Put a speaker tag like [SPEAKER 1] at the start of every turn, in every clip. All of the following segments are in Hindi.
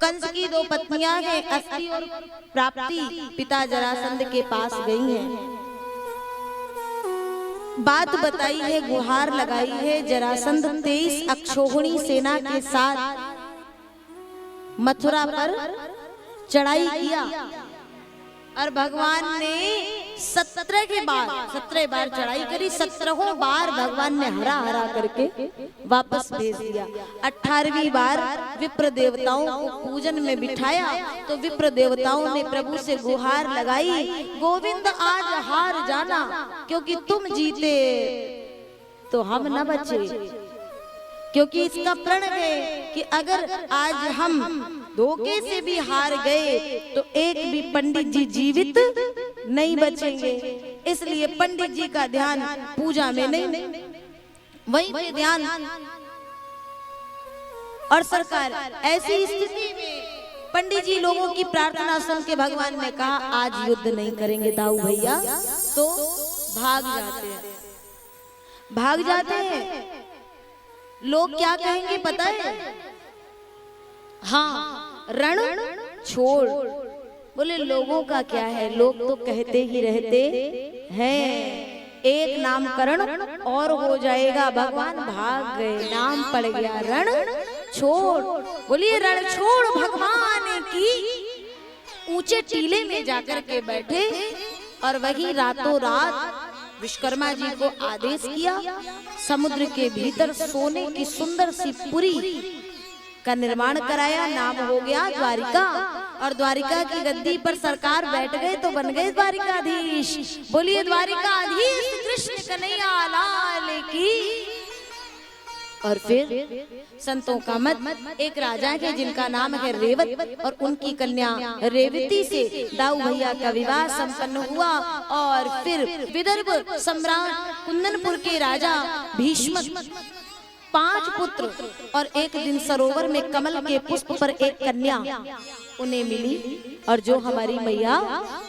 [SPEAKER 1] कंस की दो पत्नियां हैं, अस्ति और प्राप्ति, पिता जरासंध के पास गई हैं। बात बताई है, गुहार लगाई है। जरासंध 23 अक्षौहिणी सेना के साथ मथुरा पर चढ़ाई किया और भगवान ने 17 बार चढ़ाई करी। 17 बार भगवान ने हरा हरा करके वापस भेज दिया। 18वीं बार विप्र देवताओं को पूजन में बिठाया तो विप्र देवताओं ने प्रभु से गुहार लगाई, गोविंद आज हार जाना, क्योंकि तुम जीते तो हम न बचे, क्योंकि इसका प्रण है कि अगर आज हम धोखे से भी हार गए तो एक भी पंडित जी जीवित नहीं बचेंगे। इसलिए पंडित जी का ध्यान पूजा में नहीं, वहीं पे ध्यान। और सरकार ऐसी स्थिति में पंडित जी लोगों की प्रार्थना सुन के भगवान ने कहा आज युद्ध नहीं करेंगे दाऊ भैया, तो भाग जाते हैं। लोग क्या कहेंगे पता है? हाँ, रण छोड़। बोले लोगों का क्या है, लोग तो कहते ही रहते हैं एक नामकरण और हो जाएगा। भगवान भाग गए, नाम पड़ गया रण छोड़। बोलिए रण छोड़ भगवान की ऊंचे टीले में जाकर के बैठे और वही रातों रात विश्वकर्मा जी को आदेश किया, समुद्र के भीतर सोने की सुंदर सी पुरी का निर्माण कराया। नाम हो गया द्वारिका। और द्वारिका की गद्दी पर सरकार बैठ गए तो बन गए द्वारिकाधीश। बोलिए द्वारिकाधीश कृष्ण कन्हैया लाल की। और फिर संतों का मत, एक राजा है जिनका नाम है रेवत और उनकी कन्या रेवती से दाऊ भैया का विवाह संपन्न हुआ। और फिर विदर्भ सम्राट कुंदनपुर के राजा भीष्म 5 पुत्र और एक दिन सरोवर में कमल के पुष्प पर एक कन्या उन्हें मिली। और जो हमारी मैया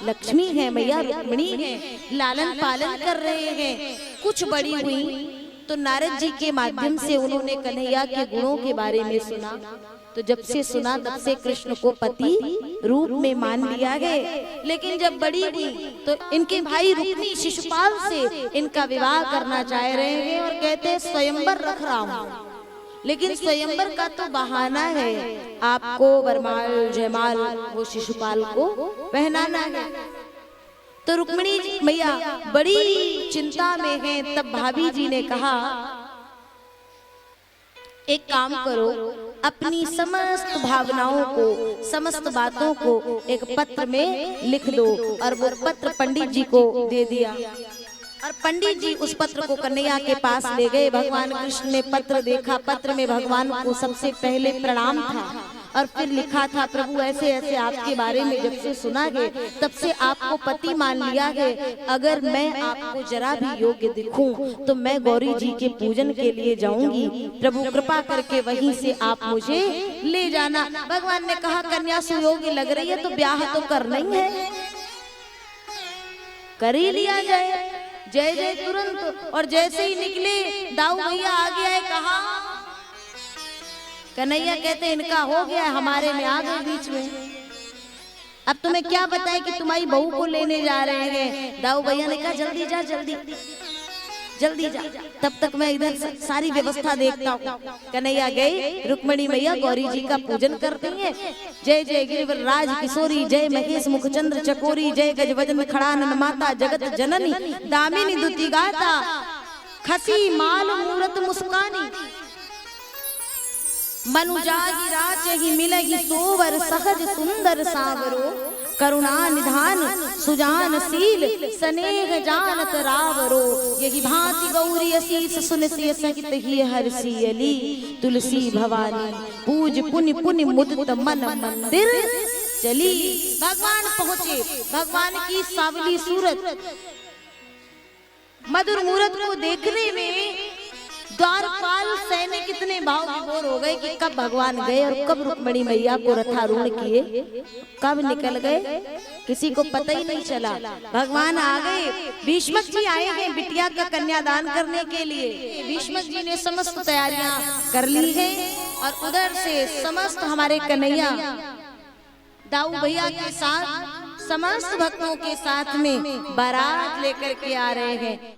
[SPEAKER 1] लक्ष्मी है, मैया रुक्मिणी है, लालन पालन कर रहे हैं। कुछ बड़ी हुई तो नारद जी के माध्यम से उन्होंने कन्हैया के गुणों के बारे में सुना। तो जब से सुना तब से कृष्ण को पति रूप में मान लिया है। लेकिन जब बड़ी हुई तो इनके भाई रुक्मी शिशुपाल से इनका विवाह करना चाह रहे हैं और कहते हैं स्वयंवर रख रहा हूँ। लेकिन स्वयंवर का तो बहाना है, आपको वरमाल जयमाल वो शिशुपाल को पहनाना है। तो रुक्मिणी मैया बड़ी चिंता में हैं। तब भाभी जी ने कहा एक काम करो, अपनी समस्त भावनाओं को, समस्त बातों को एक पत्र में लिख दो। और वो पत्र पंडित जी को दे दिया और पंडित जी उस पत्र को कन्हैया के पास ले गए। भगवान कृष्ण ने पत्र देखा। पत्र में भगवान को सबसे पहले प्रणाम था और फिर लिखा था, प्रभु ऐसे ऐसे आपके बारे में जब से सुना है तब से आपको पति मान लिया है। अगर मैं आपको जरा भी योग्य दिखूं तो मैं गौरी जी के पूजन के लिए जाऊंगी। प्रभु कृपा करके वहीं से आप मुझे ले जाना। भगवान ने कहा कन्या सुयोग्य लग रही है तो ब्याह तो करना ही है, कर ही लिया जाए। जय जय तुरंत। और जैसे ही निकले दाऊ भैया आ गया है, कहा कन्हैया कहते इनका हो गया, हमारे में आ गए बीच में। अब तुम्हें क्या बताए कि तुम्हारी बहू को लेने जा रहे हैं। दाऊ भैया ने कहा जल्दी जा, जल्दी जल्दी जा, तब तक मैं इधर सारी व्यवस्था देखता हूँ। कन्हैया गए, रुक्मिणी मैया गौरी जी का पूजन करती हैं। जय जय गिरिवरराज किशोरी, जय महेश मुखचंद्र चकोरी, जय गजवदन खड़ानन माता जगत जननी, दामिनी दुति गाता खसी माल मूरत मुस्कानी, मनुजागी राचहि मिलहि सोवर, सहज सुंदर सावरो, करुणा निधान सुजान शील, स्नेह जानत रावरो। यही भांति गौरी असीस सुनसिय सहित ही हरसियली, तुलसी भवानी पूज पुनि पुनि मुदित मन मंदिर चली। भगवान पहुंचे, भगवान की सावली सूरत, मधुर मूरत को देखने में द्वारपाल सैनिक इतने भाव विभोर हो गए कि कब भगवान गए और कब रुक्मिणी मैया को रथारूढ़ किए, कब निकल गए किसी को पता ही नहीं चला। भगवान आ गए, भीष्मक जी आएंगे बिटिया का कन्यादान करने के लिए। भीष्मक जी ने समस्त तैयारियां कर ली है और उधर से समस्त हमारे कन्हैया दाऊ भैया के साथ समस्त भक्तों के साथ में बारात लेकर के आ रहे हैं।